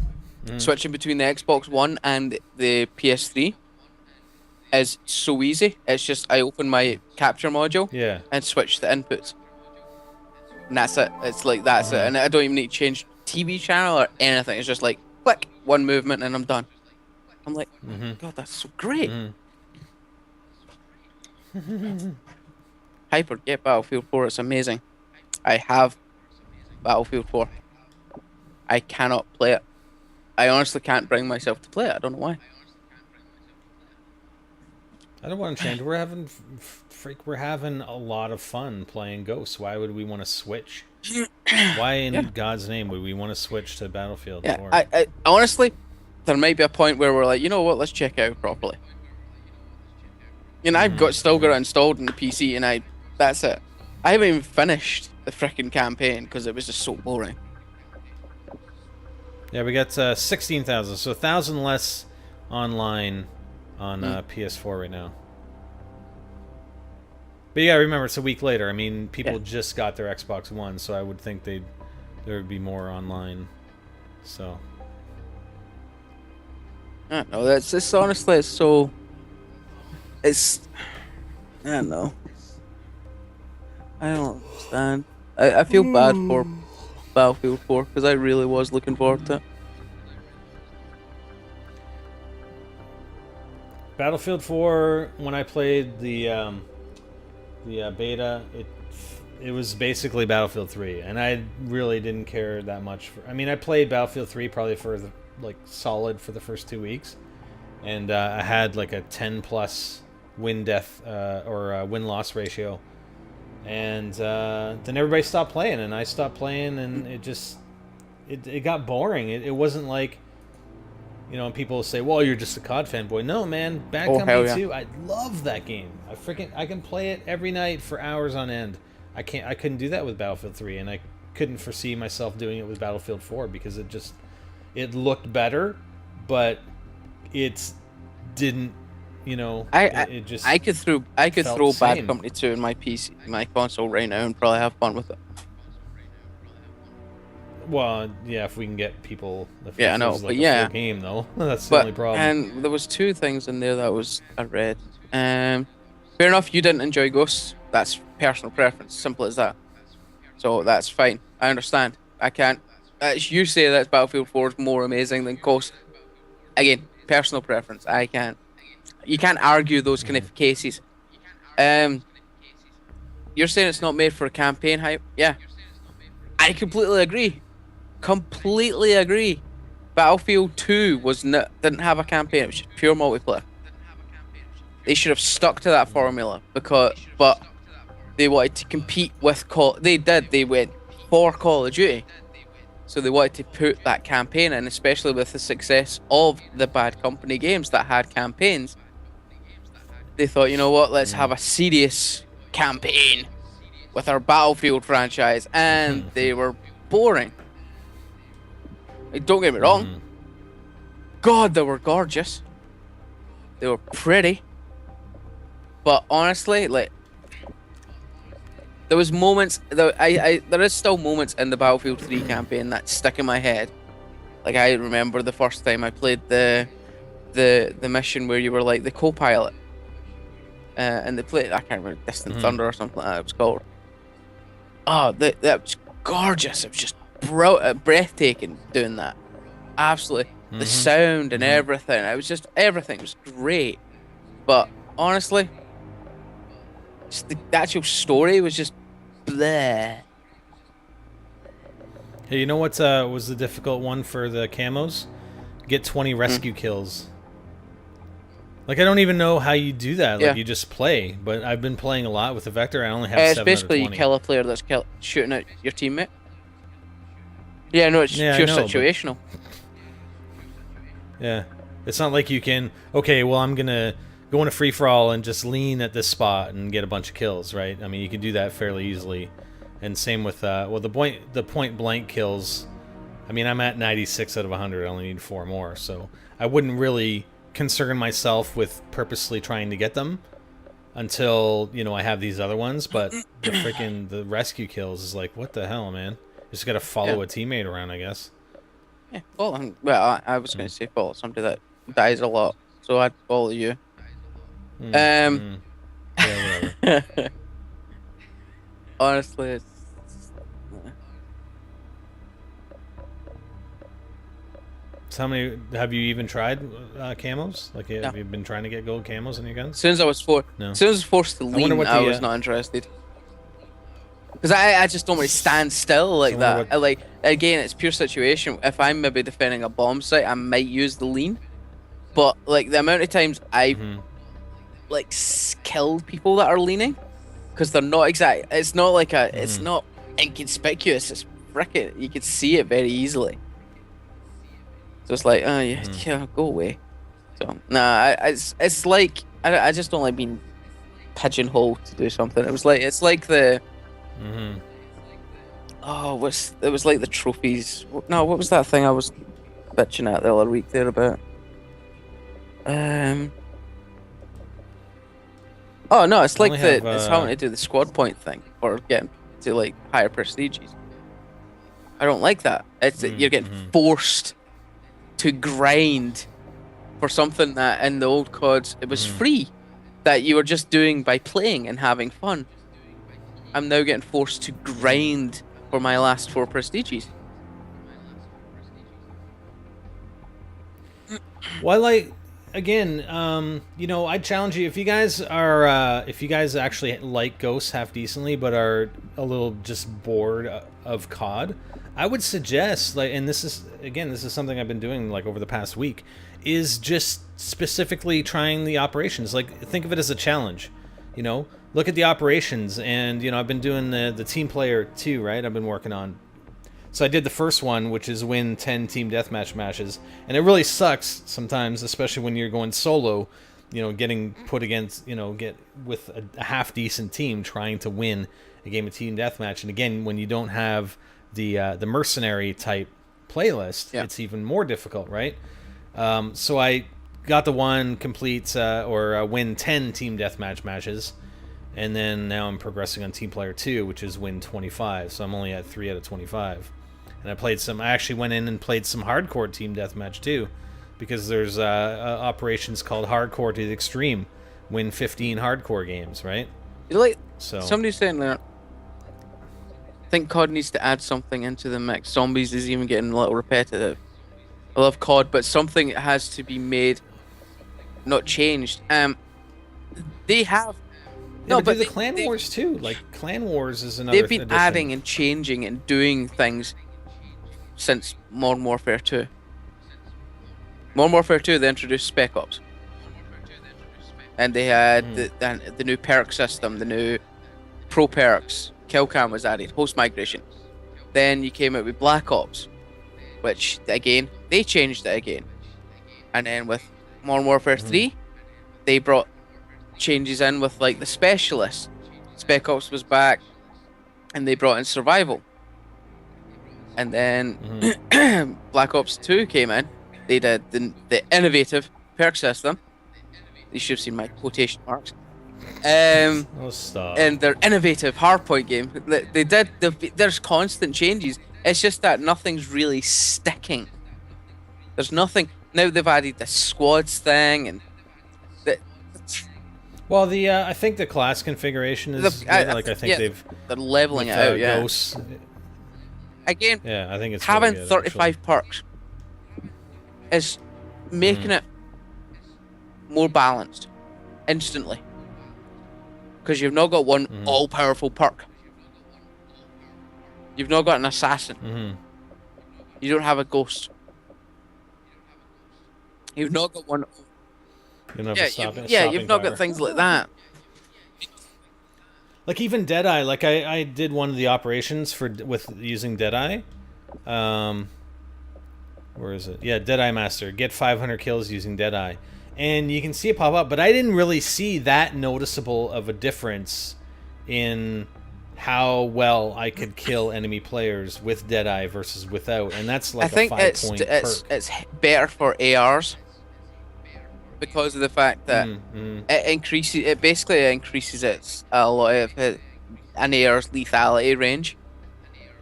Speaker 2: switching between the Xbox One and the PS3 is so easy. It's just I open my capture module and switch the inputs. And that's it. It's like that's it. And I don't even need to change TV channel or anything. It's just like click, one movement and I'm done. I'm like, God, that's so great. Hyper, get Battlefield 4. It's amazing. I have Battlefield 4. I cannot play it. I honestly can't bring myself to play it. I don't know why.
Speaker 1: I don't want to change. We're having we're having a lot of fun playing Ghosts. Why would we want to switch? Why in God's name would we want to switch to Battlefield 4?
Speaker 2: I honestly, there might be a point where we're like, you know what? Let's check out properly. And I've still got it installed on the PC, and that's it. I haven't even finished the freaking campaign because it was just so boring.
Speaker 1: Yeah, we got 16,000, so 1,000 less online on PS4 right now. But yeah, remember it's a week later. I mean, people just got their Xbox One, so I would think there would be more online. So
Speaker 2: I don't know. It's honestly, it's so. I don't know. I don't understand. I feel bad for Battlefield 4 because I really was looking forward to it.
Speaker 1: Battlefield 4, when I played the beta, it was basically Battlefield 3, and I really didn't care that much. I mean, I played Battlefield 3 probably for like solid for the first 2 weeks, and I had like a 10 plus win death or win loss ratio, and then everybody stopped playing, and I stopped playing, and it got boring. It wasn't like, you know, people say, "Well, you're just a COD fanboy." No, man, Bad
Speaker 2: Oh hell
Speaker 1: Company
Speaker 2: yeah!
Speaker 1: 2, I love that game. I can play it every night for hours on end. I couldn't do that with Battlefield 3, and I couldn't foresee myself doing it with Battlefield 4 because it looked better, but it didn't, you know, it just
Speaker 2: I could throw
Speaker 1: felt the
Speaker 2: Bad
Speaker 1: same.
Speaker 2: Company 2 in my PC, my console right now, and probably have fun with it.
Speaker 1: Well, yeah, if we can get people, if
Speaker 2: Yeah, I
Speaker 1: it
Speaker 2: know,
Speaker 1: was
Speaker 2: but
Speaker 1: like a
Speaker 2: yeah,
Speaker 1: full game though, that's the
Speaker 2: but
Speaker 1: only problem.
Speaker 2: and there was two things in there that I read. Fair enough, you didn't enjoy Ghosts. That's personal preference, simple as that. So that's fine. I understand. I can't. You say that Battlefield 4 is more amazing than Ghosts. Again, personal preference. I can't. You can't argue those kind of cases. Um, you're saying it's not made for a campaign hype. Yeah, I completely agree. Completely agree. Battlefield 2 didn't have a campaign. It was just pure multiplayer. They should have stuck to that formula but they wanted to compete with Call. They did. They went for Call of Duty, so they wanted to put that campaign in, especially with the success of the Bad Company games that had campaigns. They thought, you know what? Let's have a serious campaign with our Battlefield franchise, and they were boring. Like, don't get me wrong. God, they were gorgeous. They were pretty. But honestly, like, there was moments there is still moments in the Battlefield 3 campaign that stick in my head. Like, I remember the first time I played the mission where you were like the co-pilot. And they played, I can't remember, Distant Thunder or something like that it was called. Oh, that was gorgeous. It was just breathtaking doing that. Absolutely. The sound and everything. It was just, everything was great. But honestly, just the actual story was just bleh.
Speaker 1: Hey, you know what was the difficult one for the camos? Get 20 rescue kills. Like, I don't even know how you do that. Like,
Speaker 2: Yeah.
Speaker 1: you just play. But I've been playing a lot with the Vector. I only have
Speaker 2: It's
Speaker 1: 7
Speaker 2: basically
Speaker 1: out
Speaker 2: you
Speaker 1: of 20.
Speaker 2: kill a player that's shooting at your teammate. Yeah, no, it's
Speaker 1: Yeah, I
Speaker 2: pure
Speaker 1: know, but-
Speaker 2: situational.
Speaker 1: Yeah. It's not like you can, okay, well, I'm going to go in a free-for-all and just lean at this spot and get a bunch of kills, right? I mean, you can do that fairly easily. And same with, well, the point-blank kills, I mean, I'm at 96 out of 100. I only need 4 more. So I wouldn't really concern myself with purposely trying to get them until, you know, I have these other ones. But the rescue kills is like, what the hell, man? Just got to follow a teammate around, I guess.
Speaker 2: Yeah, I was going to say follow somebody that dies a lot, so I'd follow you.
Speaker 1: Yeah, whatever.
Speaker 2: Honestly, it's...
Speaker 1: So how many have you even tried camos? Like, have you been trying to get gold camos in your guns?
Speaker 2: As soon as I was forced to lean,
Speaker 1: what
Speaker 2: I
Speaker 1: the,
Speaker 2: was not interested. Because I just don't really stand still like that. Like, again, it's pure situation. If I'm maybe defending a bomb site, I might use the lean. But like the amount of times I like killed people that are leaning, because they're not exact. It's not like it's not inconspicuous. It's frickin'. You can see it very easily. So it's like, oh yeah, go away. So nah, it's like I just don't like being pigeonholed to do something. It's like the it was like the trophies. No, what was that thing I was bitching at the other week there about? Oh no, it's like it's having to do the squad point thing or getting to like higher prestiges. I don't like that. It's you're getting forced to grind for something that in the old CODs it was free, that you were just doing by playing and having fun. I'm now getting forced to grind for my last 4 prestiges.
Speaker 1: Well, again, I'd challenge you, if you guys if you guys actually like Ghosts half decently, but are a little just bored of COD, I would suggest, and this is something I've been doing like over the past week, is just specifically trying the operations. Like, think of it as a challenge. Look at the operations, and I've been doing the team player too, right? I've been working on. So I did the first one, which is win 10 team deathmatch matches, and it really sucks sometimes, especially when you're going solo. Getting put against, get with a half decent team trying to win a game of team deathmatch, and again, when you don't have the mercenary type playlist, it's even more difficult, right? So I got the one complete win 10 team deathmatch matches, and then now I'm progressing on team player 2, which is win 25. So I'm only at 3 out of 25. And I actually went in and played some hardcore team deathmatch too, because there's operations called Hardcore to the Extreme, win 15 hardcore games, right?
Speaker 2: Somebody's saying that. I think COD needs to add something into the mix. Zombies is even getting a little repetitive. I love COD, but something has to be made, not changed. They have.
Speaker 1: No, but the Clan Wars too. Like, Clan Wars is another.
Speaker 2: They've been adding and changing and doing things since Modern Warfare 2. Modern Warfare 2, they introduced Spec Ops. And they had the new perk system, the new pro perks. Kill cam was added, host migration. Then you came out with Black Ops, which, again, they changed it again. And then with Modern Warfare 3, they brought changes in with, like, the specialists. Spec Ops was back, and they brought in survival. And then Black Ops 2 came in. They did the innovative perk system. You should have seen my quotation marks.
Speaker 1: Stop.
Speaker 2: And their innovative hardpoint game. There's constant changes. It's just that nothing's really sticking. There's nothing. Now they've added the squads thing, and
Speaker 1: well, I think the class configuration is good. I think
Speaker 2: they're leveling it out. Yeah.
Speaker 1: Ghosts,
Speaker 2: again,
Speaker 1: I think it's
Speaker 2: having
Speaker 1: really good,
Speaker 2: 35 perks is making it more balanced instantly, because you've not got one all-powerful perk. You've not got an assassin. You don't have a ghost. You've not got one. You've not got things like that.
Speaker 1: Like, even Deadeye, like I did one of the operations with using Deadeye. Where is it? Yeah, Deadeye Master. Get 500 kills using Deadeye. And you can see it pop up, but I didn't really see that noticeable of a difference in how well I could kill enemy players with Deadeye versus without. And that's like a 5-point perk.
Speaker 2: It's better for ARs because of the fact that it basically increases an AR's lethality range.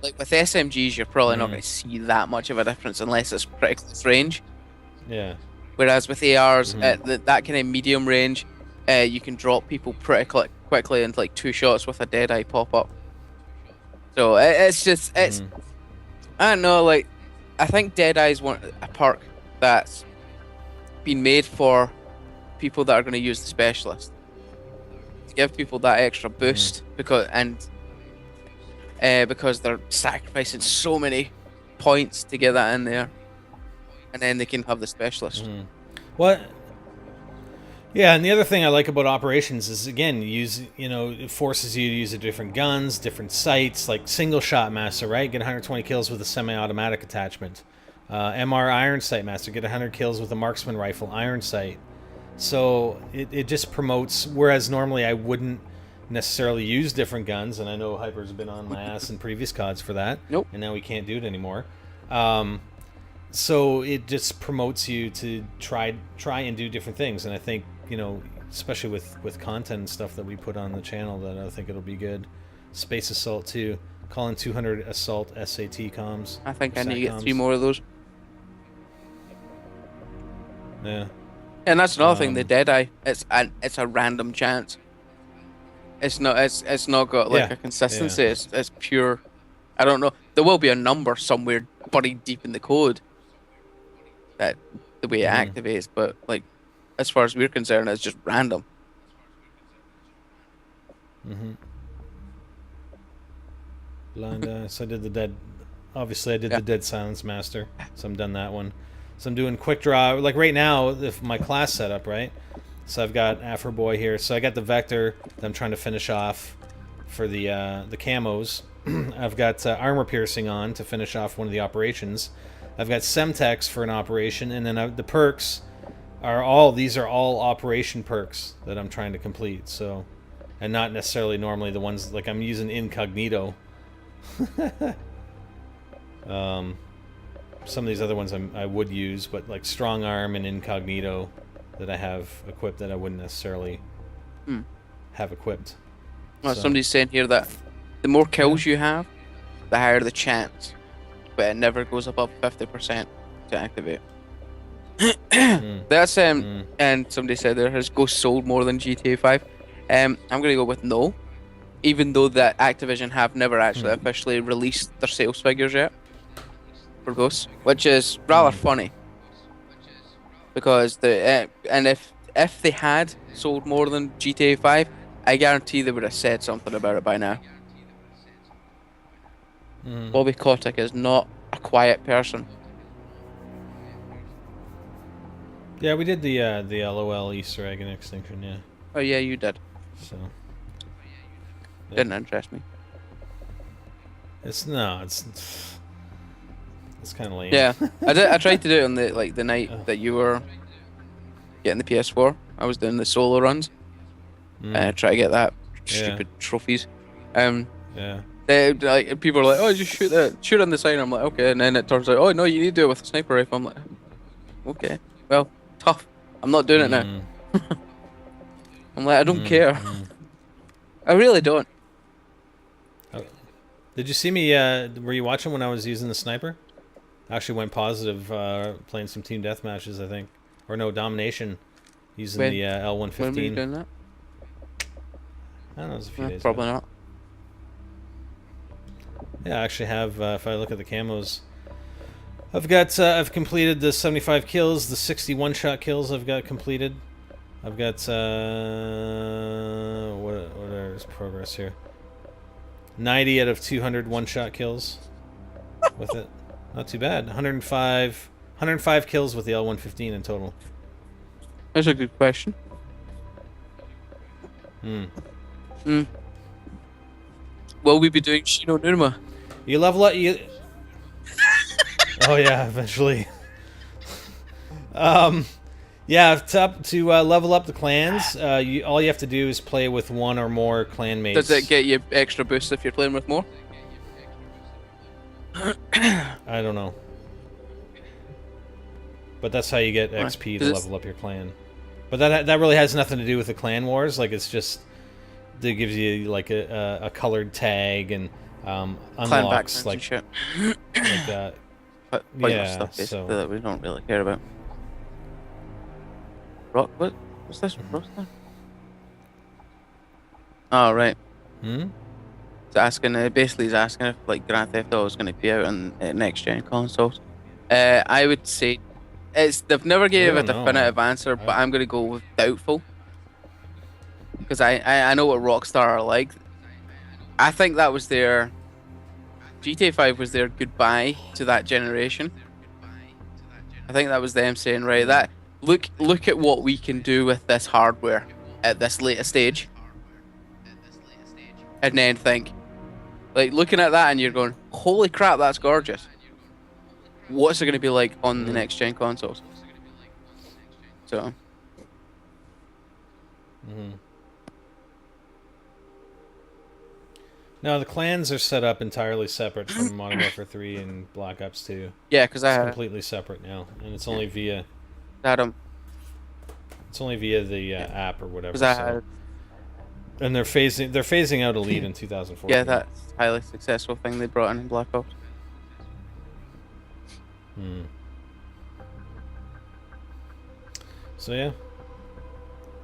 Speaker 2: Like, with SMGs, you're probably not going to see that much of a difference unless it's pretty close range.
Speaker 1: Yeah.
Speaker 2: Whereas with ARs, at that kind of medium range, you can drop people pretty quickly into like 2 shots with a Deadeye pop-up. So it's I don't know, like, I think Deadeye's a perk that's been made for people that are going to use the specialist. To give people that extra boost, because they're sacrificing so many points to get that in there, and then they can have the specialist.
Speaker 1: What? Yeah, and the other thing I like about operations is, again, it forces you to use different guns, different sights, like single shot master, right? Get 120 kills with a semi-automatic attachment. MR iron sight master, get 100 kills with a marksman rifle iron sight. So it just promotes, whereas normally I wouldn't necessarily use different guns, and I know Hyper's been on my ass in previous CODs for that.
Speaker 2: Nope.
Speaker 1: And now we can't do it anymore. So it just promotes you to try and do different things, and I think, especially with content and stuff that we put on the channel, that I think it'll be good. Space Assault 2, calling 200 Assault SAT comms.
Speaker 2: I think I need to get 3 more of those.
Speaker 1: Yeah.
Speaker 2: And that's another thing, the Deadeye. It's a random chance. It's not got like
Speaker 1: Yeah,
Speaker 2: a
Speaker 1: yeah.
Speaker 2: consistency. It's pure. I don't know. There will be a number somewhere buried deep in the code that the way it
Speaker 1: Mm-hmm.
Speaker 2: activates, but like as far as we're concerned, it's just random.
Speaker 1: Mm-hmm. Blind Eye. So I did the dead. Obviously, I did
Speaker 2: Yeah.
Speaker 1: the Dead Silence Master, so I'm done that one. So I'm doing quick draw. Like right now, if my class setup, right? So I've got Afro Boy here. So I got the Vector that I'm trying to finish off for the camos. I've got armor piercing on to finish off one of the operations. I've got Semtex for an operation, and then the perks are all these are all operation perks that I'm trying to complete. So, and not necessarily normally the ones like I'm using Incognito. um, some of these other ones I would use, but like Strong Arm and Incognito that I have equipped that I wouldn't necessarily
Speaker 2: Hmm.
Speaker 1: have equipped.
Speaker 2: Well,
Speaker 1: So,
Speaker 2: somebody's saying here that the more
Speaker 1: yeah.
Speaker 2: kills you have, the higher the chance, but it never goes above 50% to activate.
Speaker 1: Mm,
Speaker 2: That's
Speaker 1: mm,
Speaker 2: and somebody said there has Ghost sold more than GTA 5. I'm gonna go with no, even though that Activision have never actually
Speaker 1: mm,
Speaker 2: officially released their sales figures yet for Ghosts, which is rather
Speaker 1: mm.
Speaker 2: funny because and if they had sold more than GTA 5, I guarantee they would have said something about it by now.
Speaker 1: Mm.
Speaker 2: Bobby Kotick is not a quiet person.
Speaker 1: Yeah, we did the LOL Easter egg in Extinction. Yeah,
Speaker 2: Oh yeah, you did.
Speaker 1: so yeah.
Speaker 2: Didn't interest me.
Speaker 1: It's no, it's kind of lame.
Speaker 2: Yeah, I did. I tried to do it on the night
Speaker 1: Oh,
Speaker 2: that you were getting the PS4. I was doing the solo runs.
Speaker 1: mm,
Speaker 2: Try to get that
Speaker 1: yeah,
Speaker 2: stupid trophies. Um,
Speaker 1: yeah.
Speaker 2: like people are like, "Oh, just shoot on the side." I'm like, "Okay," and then it turns out, "Oh no, you need to do it with a sniper rifle." I'm like, "Okay, well, tough. I'm not doing it now."
Speaker 1: Mm,
Speaker 2: I'm like, "I don't
Speaker 1: mm,
Speaker 2: care.
Speaker 1: mm.
Speaker 2: I really don't."
Speaker 1: Oh, did you see me? Were you watching when I was using the sniper? I actually went positive playing some team death matches. I think, or no domination using
Speaker 2: When
Speaker 1: the
Speaker 2: when were you
Speaker 1: L115.
Speaker 2: doing that?
Speaker 1: I don't know, it was a few days ago.
Speaker 2: Probably not.
Speaker 1: Yeah, I actually have. If I look at the camos, I've completed the 75 kills, the 61 shot kills. I've got completed. I've got what are his progress here? 90 out of 200 one shot kills with it. Not too bad. 105 kills with the L115 in total.
Speaker 2: That's a good question.
Speaker 1: Hmm.
Speaker 2: Mm. Will we be doing Shino Numa?
Speaker 1: You level up. You. Oh yeah, eventually. Um. Yeah, to level up the clans, all you have to do is play with one or more clan mates.
Speaker 2: Does it get you extra boosts if you're playing with more?
Speaker 1: I don't know. But that's how you get
Speaker 2: Right.
Speaker 1: XP to
Speaker 2: Does it-
Speaker 1: level up your clan. But that really has nothing to do with the clan wars. Like it's just it gives you like a colored tag and
Speaker 2: Clan
Speaker 1: unlocks
Speaker 2: backgrounds
Speaker 1: like
Speaker 2: and shit. Pointless
Speaker 1: yeah.
Speaker 2: stuff basically
Speaker 1: So
Speaker 2: that we don't really care about. What's this? Rockstar? Oh right.
Speaker 1: hmm?
Speaker 2: It's asking. Basically, he's asking if like Grand Theft Auto is going to be out on next gen consoles. I would say they've never
Speaker 1: We
Speaker 2: gave a
Speaker 1: don't know.
Speaker 2: definitive answer, but
Speaker 1: I,
Speaker 2: I'm going to go with doubtful because I know what Rockstar are like. I think that was their GTA 5 was their goodbye to that generation. I think that was them saying, right, that look at what we can do with this hardware at this later stage, and then think, like, looking at that and you're going, holy crap, that's gorgeous. What's it going to be like on the
Speaker 1: mm,
Speaker 2: next gen consoles? So,
Speaker 1: mhm. No, the clans are set up entirely separate from Modern Warfare 3 and Black Ops 2.
Speaker 2: yeah, because
Speaker 1: It's completely separate now, and
Speaker 2: yeah, had them,
Speaker 1: it's only via the app or whatever.
Speaker 2: because I
Speaker 1: So,
Speaker 2: had,
Speaker 1: and they're phasing out Elite in
Speaker 2: yeah,
Speaker 1: 2014.
Speaker 2: that highly successful thing they brought in Black Ops.
Speaker 1: Hmm. So yeah,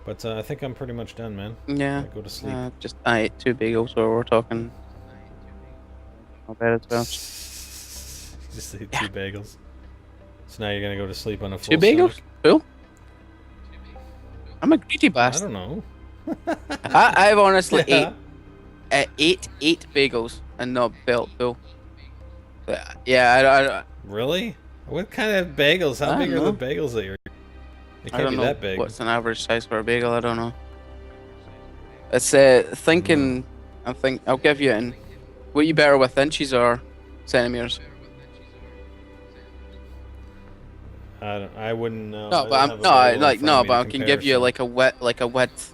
Speaker 1: But I think I'm pretty much done, man.
Speaker 2: Yeah.
Speaker 1: Go to sleep.
Speaker 2: Just I ate 2 bagels, so we're talking about it well.
Speaker 1: Just ate 2 bagels. So now you're gonna go to sleep on a
Speaker 2: 2
Speaker 1: full
Speaker 2: bagels?
Speaker 1: stomach?
Speaker 2: Cool. I'm a greedy
Speaker 1: I
Speaker 2: bastard.
Speaker 1: don't know.
Speaker 2: I've honestly
Speaker 1: Yeah.
Speaker 2: ate 8 bagels and not felt full. But, yeah,
Speaker 1: Really? What kind of bagels? How
Speaker 2: I
Speaker 1: big
Speaker 2: don't
Speaker 1: are the
Speaker 2: know.
Speaker 1: bagels that you're? They
Speaker 2: I
Speaker 1: can't
Speaker 2: don't
Speaker 1: be
Speaker 2: know
Speaker 1: that big.
Speaker 2: what's an average size for a bagel. I don't know. It's
Speaker 1: No.
Speaker 2: thinking. I think I'll give you in. What you better with inches or centimeters?
Speaker 1: I wouldn't know.
Speaker 2: No,
Speaker 1: I
Speaker 2: but
Speaker 1: don't
Speaker 2: I'm
Speaker 1: have a
Speaker 2: no,
Speaker 1: bagel in
Speaker 2: like
Speaker 1: front of
Speaker 2: no,
Speaker 1: me
Speaker 2: but
Speaker 1: to
Speaker 2: I can give you
Speaker 1: compare,
Speaker 2: like a width.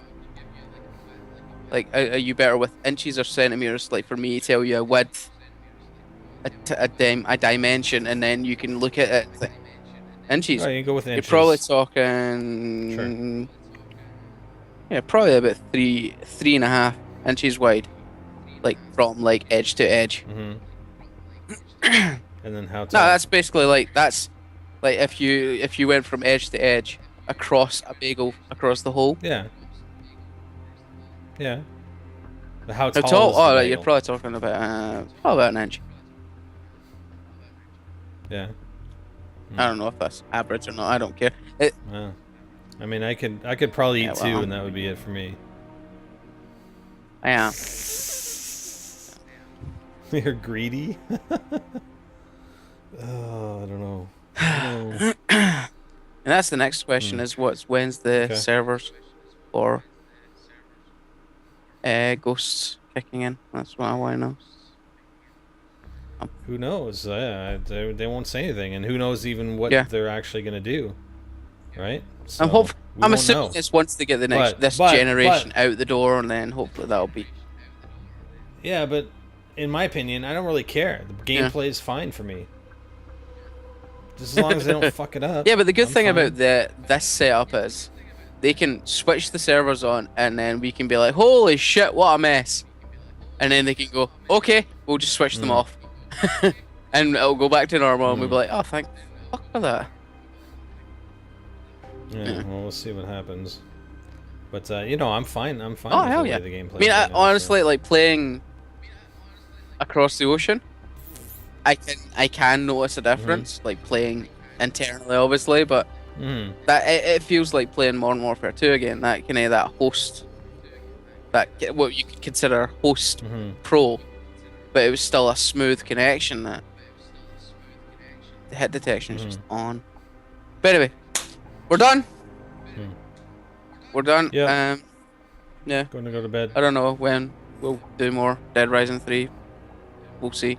Speaker 2: Like, are you better with inches or centimeters? Like for me, tell you a width, a dimension, and then you can look at it.
Speaker 1: Oh,
Speaker 2: Inches.
Speaker 1: you can go with
Speaker 2: You're probably
Speaker 1: inches. Sure.
Speaker 2: talking. Yeah, probably about 3.5 inches wide, like from like edge to edge.
Speaker 1: Mm-hmm.
Speaker 2: No,
Speaker 1: And then how tall?
Speaker 2: that's basically that's like if you went from edge to edge across a bagel across the hole.
Speaker 1: Yeah. Yeah. But how
Speaker 2: How
Speaker 1: tall
Speaker 2: tall?
Speaker 1: is the
Speaker 2: Oh, like, you're
Speaker 1: bagel?
Speaker 2: probably talking about an inch.
Speaker 1: Yeah.
Speaker 2: I don't know if that's average or not. I don't care. It,
Speaker 1: Well, I mean, I could probably
Speaker 2: Yeah,
Speaker 1: eat
Speaker 2: well,
Speaker 1: 2, and that would be it for me.
Speaker 2: yeah.
Speaker 1: You're greedy. Oh, I don't know. I don't know.
Speaker 2: And that's the next question: is when's the
Speaker 1: Okay.
Speaker 2: servers for ghosts kicking in? That's what I want to know.
Speaker 1: Who knows? They won't say anything, and who knows even what
Speaker 2: Yeah.
Speaker 1: they're actually gonna do, right? So
Speaker 2: I'm hope.
Speaker 1: we
Speaker 2: I'm
Speaker 1: won't
Speaker 2: assuming
Speaker 1: know.
Speaker 2: it's once they get the
Speaker 1: But
Speaker 2: this
Speaker 1: but
Speaker 2: generation
Speaker 1: but
Speaker 2: out the door, and then hopefully that'll be.
Speaker 1: yeah, but in my opinion, I don't really care. The
Speaker 2: Yeah.
Speaker 1: gameplay is fine for me, just as long as they don't fuck it up.
Speaker 2: Yeah, but the good
Speaker 1: I'm
Speaker 2: thing
Speaker 1: fine.
Speaker 2: about this setup is they can switch the servers on, and then we can be like, "Holy shit, what a mess!" And then they can go, "Okay, we'll just switch them off," and it'll go back to normal, and we'll be like, "Oh, thank fuck for that."
Speaker 1: Yeah, well, we'll see what happens. But I'm fine. I'm fine
Speaker 2: Oh
Speaker 1: with
Speaker 2: hell
Speaker 1: the
Speaker 2: yeah!
Speaker 1: way the gameplay
Speaker 2: I mean,
Speaker 1: is
Speaker 2: I
Speaker 1: right now,
Speaker 2: honestly like playing across the ocean. I can notice a difference, like playing internally, obviously, but that it feels like playing Modern Warfare 2 again. That kind of that host, what you could consider host pro, but it was still a smooth connection. That the hit detection is just on. But anyway, we're done. We're done.
Speaker 1: Yeah.
Speaker 2: Yeah.
Speaker 1: Going to go to bed.
Speaker 2: I don't know when we'll do more Dead Rising 3. We'll see.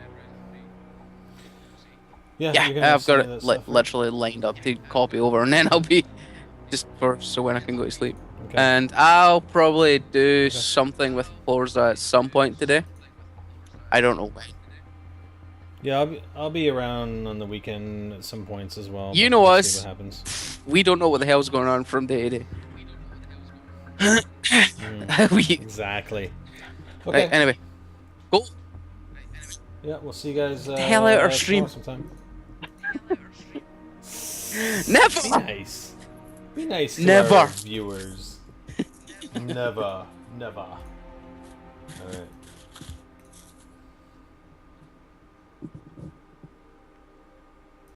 Speaker 1: Yeah,
Speaker 2: Yeah,
Speaker 1: you're gonna
Speaker 2: I've got
Speaker 1: send me
Speaker 2: it
Speaker 1: that stuff, right?
Speaker 2: literally lined up to copy over, and then I'll be so when I can go to sleep.
Speaker 1: Okay.
Speaker 2: And I'll probably do something with Forza at some point today. I don't know when.
Speaker 1: Yeah, I'll be around on the weekend at some points as well.
Speaker 2: You
Speaker 1: but
Speaker 2: know
Speaker 1: we'll
Speaker 2: us.
Speaker 1: See what happens.
Speaker 2: We don't know what the hell's going on from day to day.
Speaker 1: Exactly. Okay.
Speaker 2: Right, anyway, cool.
Speaker 1: Yeah, we'll see you guys.
Speaker 2: The hell out our
Speaker 1: tomorrow
Speaker 2: stream.
Speaker 1: sometime.
Speaker 2: Never.
Speaker 1: Be nice. Be nice to
Speaker 2: Never.
Speaker 1: our viewers. Never. All right.